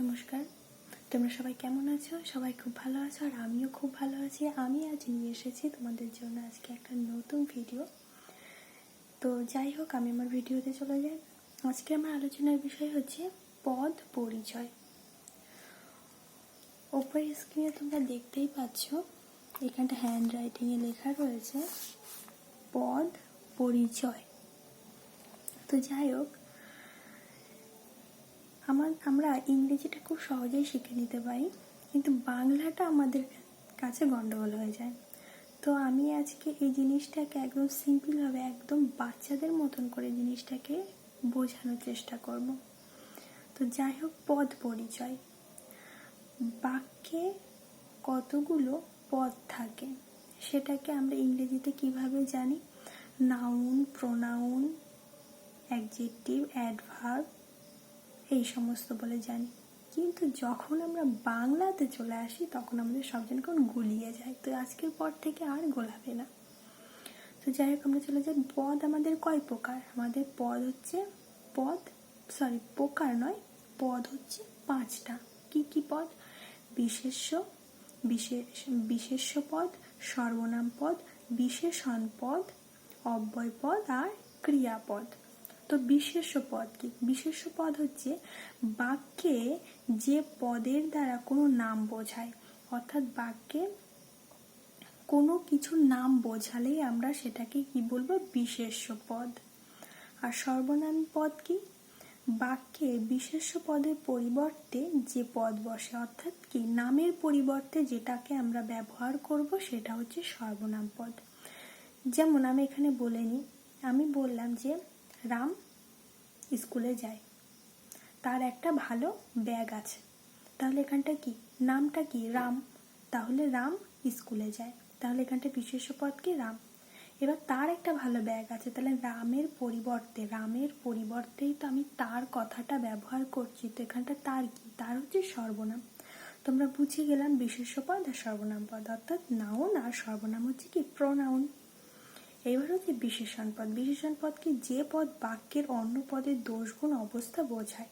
নমস্কার। তোমরা সবাই কেমন আছো? সবাই খুব ভালো আছো আর আমিও খুব ভালো আছি। আমি আজ নিয়ে এসেছি তোমাদের জন্য আজকে একটা নতুন ভিডিও। তো যাই হোক, আমি আমার ভিডিওতে চলে যাই। আজকে আমার আলোচনার বিষয় হচ্ছে পদ পরিচয়। ওপরের স্ক্রিনে তোমরা দেখতেই পাচ্ছ, এখানটা হ্যান্ড রাইটিংয়ে লেখা রয়েছে পদ পরিচয়। তো যাই হোক, আমরা ইংরেজিটা খুব সহজেই শিখে নিতে পারি, কিন্তু বাংলাটা আমাদের কাছে গন্ডগোল হয়ে যায়। তো আমি আজকে এই জিনিসটাকে একদম সিম্পলভাবে, একদম বাচ্চাদের মতন করে জিনিসটাকে বোঝানোর চেষ্টা করব। তো যাই হোক, পদ পরিচয়। বাক্যে কতগুলো পদ থাকে সেটাকে আমরা ইংরেজিতে কিভাবে জানি? নাউন, প্রোনাউন, অ্যাডজেক্টিভ, অ্যাডভার্ব, এই সমস্ত বলে জানি। কিন্তু যখন আমরা বাংলাতে চলে আসি তখন আমাদের সব যেন কেমন গুলিয়ে যায়। তো আজকের পর থেকে আর গোলাবে না। তো যাই হোক, আমরা চলে যাই। পদ আমাদের কয় প্রকার? আমাদের পদ হচ্ছে প্রকার নয়, পদ হচ্ছে 5টা। কি কি পদ? বিশেষ্য পদ, সর্বনাম পদ, বিশেষণ পদ, অব্যয় পদ আর ক্রিয়াপদ। তো বিশেষ্য পদ কি? বিশেষ্য পদ হচ্ছে বাক্যে যে পদের দ্বারা কোনো নাম বোঝায়, অর্থাৎ বাক্যে কোনো কিছুর নাম বোঝালেই আমরা সেটাকে কি বলবো? বিশেষ্য পদ। আর সর্বনাম পদ কি? বাক্যে বিশেষ্য পদের পরিবর্তে যে পদ বসে, অর্থাৎ কি নামের পরিবর্তে যেটাকে আমরা ব্যবহার করব সেটা হচ্ছে সর্বনাম পদ। যেমন আমি এখানে বলে নিই, আমি বললাম যে রাম স্কুলে যায়, তার একটা ভালো ব্যাগ আছে। তাহলে এখানটা কি? নামটা কি? রাম। তাহলে রাম স্কুলে যায়, তাহলে এখানটা বিশেষ্য পদ কি? রাম। এবার তার একটা ভালো ব্যাগ আছে, তাহলে রামের পরিবর্তেই তো আমি তার কথাটা ব্যবহার করছি। তো এখানটা তার কি? তার হচ্ছে সর্বনাম। তোমরা বুঝে গেলাম বিশেষ্য পদ আর সর্বনাম পদ, অর্থাৎ নাউন আর সর্বনাম হচ্ছে কি? প্রোনাউন। এবার হচ্ছে বিশেষণ পদ। বিশেষণ পদ কি? যে পদ বাক্যের অন্য পদের দোষগুণ অবস্থা বোঝায়।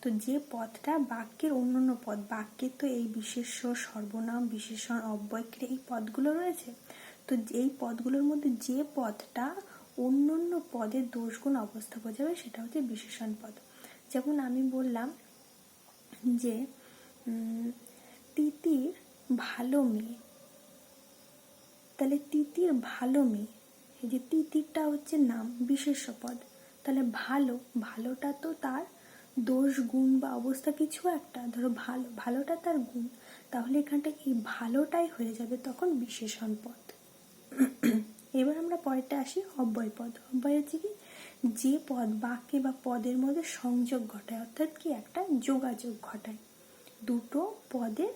তো যে পদটা বাক্যের অন্যান্য পদ, বাক্যের তো এই বিশেষ্য, সর্বনাম, বিশেষণ, অব্যয়, ক্রিয়া, এই পদগুলো রয়েছে। তো এই পদগুলোর মধ্যে যে পদটা অন্যান্য পদের দোষগুণ অবস্থা বোঝাবে সেটা হচ্ছে বিশেষণ পদ। যেমন আমি বললাম যে তিতির ভালো মেয়ে, তাহলে তিতির ভালো মেয়ে, এই যে তিতিরটা হচ্ছে নাম, বিশেষ্য পদ। তাহলে ভালোটা তো তার দোষ, গুণ বা অবস্থা কিছু একটা, ধরো ভালোটা তার গুণ, তাহলে এখানটা এই ভালোটাই হয়ে যাবে তখন বিশেষণ পদ। এবার আমরা পরেরটা আসি, অব্যয় পদ। অব্যয় হচ্ছে কি? যে পদ বাক্যে বা পদের মধ্যে সংযোগ ঘটায়, অর্থাৎ কি একটা যোগাযোগ ঘটায়, দুটো পদের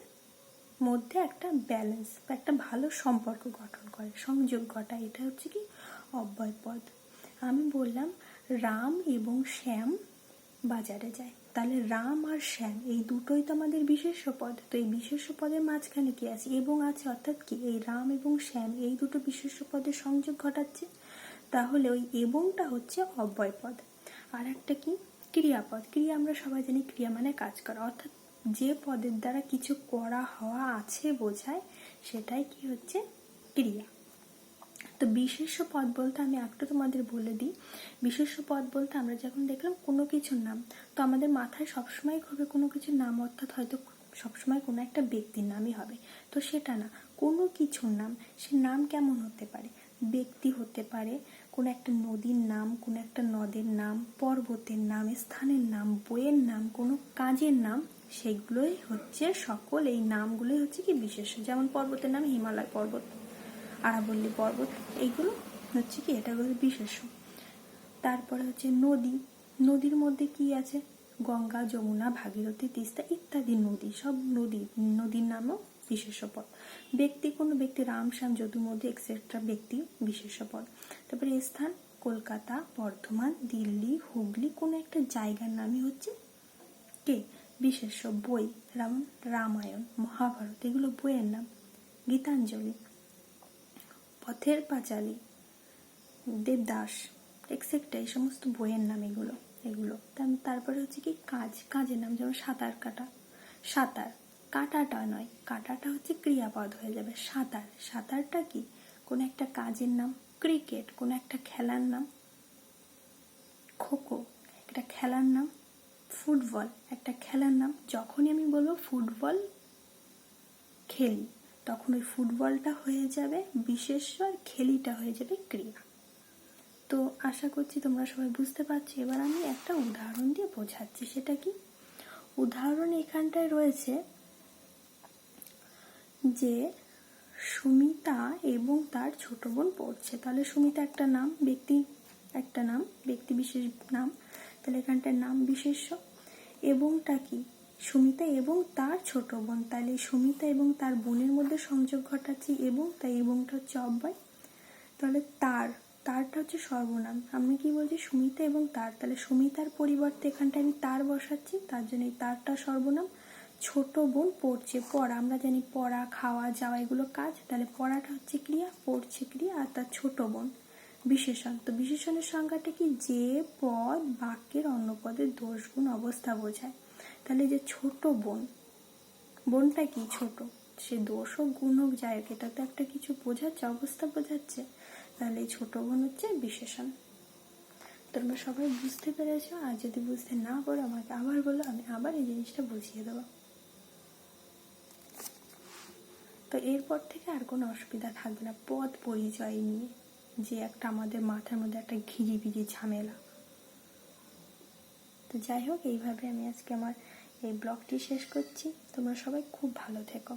মধ্যে একটা ব্যালেন্স বা একটা ভালো সম্পর্ক গঠন করে, সংযোগ ঘটায়, এটা হচ্ছে কি? অব্যয় পদ। আমি বললাম রাম এবং শ্যাম বাজারে যায়, তাহলে রাম আর শ্যাম এই দুটোই তো আমাদের বিশেষ্য পদ। তো এই বিশেষ্য পদের মাঝখানে কি আছে? এবং আছে, অর্থাৎ কি এই রাম এবং শ্যাম এই দুটো বিশেষ্য পদের সংযোগ ঘটাচ্ছে, তাহলে ওই এবংটা হচ্ছে অব্যয় পদ। আর একটা কি? ক্রিয়াপদ। ক্রিয়া আমরা সবাই জানি, ক্রিয়া মানে কাজ করা, অর্থাৎ যে পদের দ্বারা কিছু করা হওয়া আছে বোঝায়, সেটাই কি হচ্ছে? ক্রিয়া। তো বিশেষ্য পদ বলতে আমি একটু তোমাদের বলে দিই। বিশেষ্য পদ বলতে আমরা যখন দেখলাম কোনো কিছুর নাম, তো আমাদের মাথায় সবসময় ঘুরবে কোনো কিছুর নাম, অর্থাৎ হয়তো সবসময় কোনো একটা ব্যক্তির নামই হবে। তো সেটা না, কোনো কিছুর নাম। সে নাম কেমন হতে পারে? ব্যক্তি হতে পারে, কোনো একটা নদীর নাম, কোনো একটা নদের নাম, পর্বতের নাম, স্থানের নাম, বইয়ের নাম, কোনো কাজের নাম, সেগুলোই হচ্ছে সকল এই নামগুলোই হচ্ছে কি? বিশেষ্য। যেমন পর্বতের নাম হিমালয় পর্বত, আরাবল্লী পর্বত, এইগুলো হচ্ছে কি? এটা হচ্ছে বিশেষ্য। তারপরে হচ্ছে নদী। নদীর মধ্যে কি আছে? গঙ্গা, যমুনা, ভাগীরথী, তিস্তা ইত্যাদি নদী, সব নদীর নামও বিশেষ্য পদ। ব্যক্তি, কোনো ব্যক্তি, রাম, শ্যাম, যদু, মধু এক্সেট্রা, ব্যক্তি, বিশেষ্য পদ। তারপরে স্থান, কলকাতা, বর্ধমান, দিল্লি, হুগলি, কোনো একটা জায়গার নামই হচ্ছে কে? বিশেষ্য। বই, রামায়ণ, মহাভারত, এগুলো বইয়ের নাম। গীতাঞ্জলি, পথের পাঁচালী, দেবদাস এক্সেট্রা, এই সমস্ত বইয়ের নাম এগুলো। তারপরে হচ্ছে কি? কাজের নাম, যেমন সাঁতার কাটা, সাঁতার, কাটাটা নয়, কাটাটা হচ্ছে ক্রিয়াপদ হয়ে যাবে। সাঁতার, সাঁতারটা কি কোনো একটা কাজের নাম। ক্রিকেট কোনো একটা খেলার নাম। খোখো একটা খেলার নাম। ফুটবল একটা খেলার নাম। যখনই আমি বলবো ফুটবল খেলি, তখন ওই ফুটবলটা হয়ে যাবে বিশেষ্য আর খেলিটা হয়ে যাবে ক্রিয়া। তো আশা করছি তোমরা সবাই বুঝতে পারছো। এবার আমি একটা উদাহরণ দিয়ে বোঝাচ্ছি। সেটা কি উদাহরণ? এখানটায় রয়েছে যে সুমিতা এবং তার ছোট বোন পড়ছে। তাহলে সুমিতা একটা নাম, ব্যক্তি একটা নাম, ব্যক্তি বিশেষ নাম। তাহলে এখানটার নাম বিশেষ্য। এবংটা কি সুমিতা এবং তার ছোট বোন। তাহলে সুমিতা এবং তার বোনের মধ্যে সংযোগ ঘটাচ্ছি এবং, তাই এবংটা হচ্ছে অব্যয়। তাহলে তারটা হচ্ছে সর্বনাম। আমি কি বলছি সুমিতা এবং তার, তাহলে সুমিতার পরিবর্তে এখানটা আমি তার বসাচ্ছি, তার জন্য এই তারটা সর্বনাম। ছোট বোন পড়ছে, পড়া আমরা জানি পড়া, খাওয়া, যাওয়া এগুলো কাজ। তাহলে পড়াটা হচ্ছে ক্রিয়া, পড়ছে ক্রিয়া, আর তার ছোট বোন বিশেষণ। তো বিশেষণের সংজ্ঞাটা কি? যে পদ বাক্যের অন্য পদের দোষ গুণ অবস্থা বোঝায়। তাহলে যে ছোট বোন, বোনটা কি ছোট, সে দোষ হোক গুণ হোক যাই হোক, এটা তো একটা কিছু বোঝাচ্ছে, অবস্থা বোঝাচ্ছে। তাহলে এই ছোট বোন হচ্ছে বিশেষণ। তোমরা সবাই বুঝতে পেরেছো? আর যদি বুঝতে না পারো আমাকে আবার বলো, আমি আবার এই জিনিসটা বুঝিয়ে দেবো। তো এরপর থেকে আর কোনো অসুবিধা থাকবে না পদ পরিচয় নিয়ে, যে একটা আমাদের মাথার মধ্যে একটা ঘিরিবিরি ঝামেলা। তো যাই হোক, এইভাবে আমি আজকে আমার এই ব্লগটি শেষ করছি। তোমরা সবাই খুব ভালো থেকো।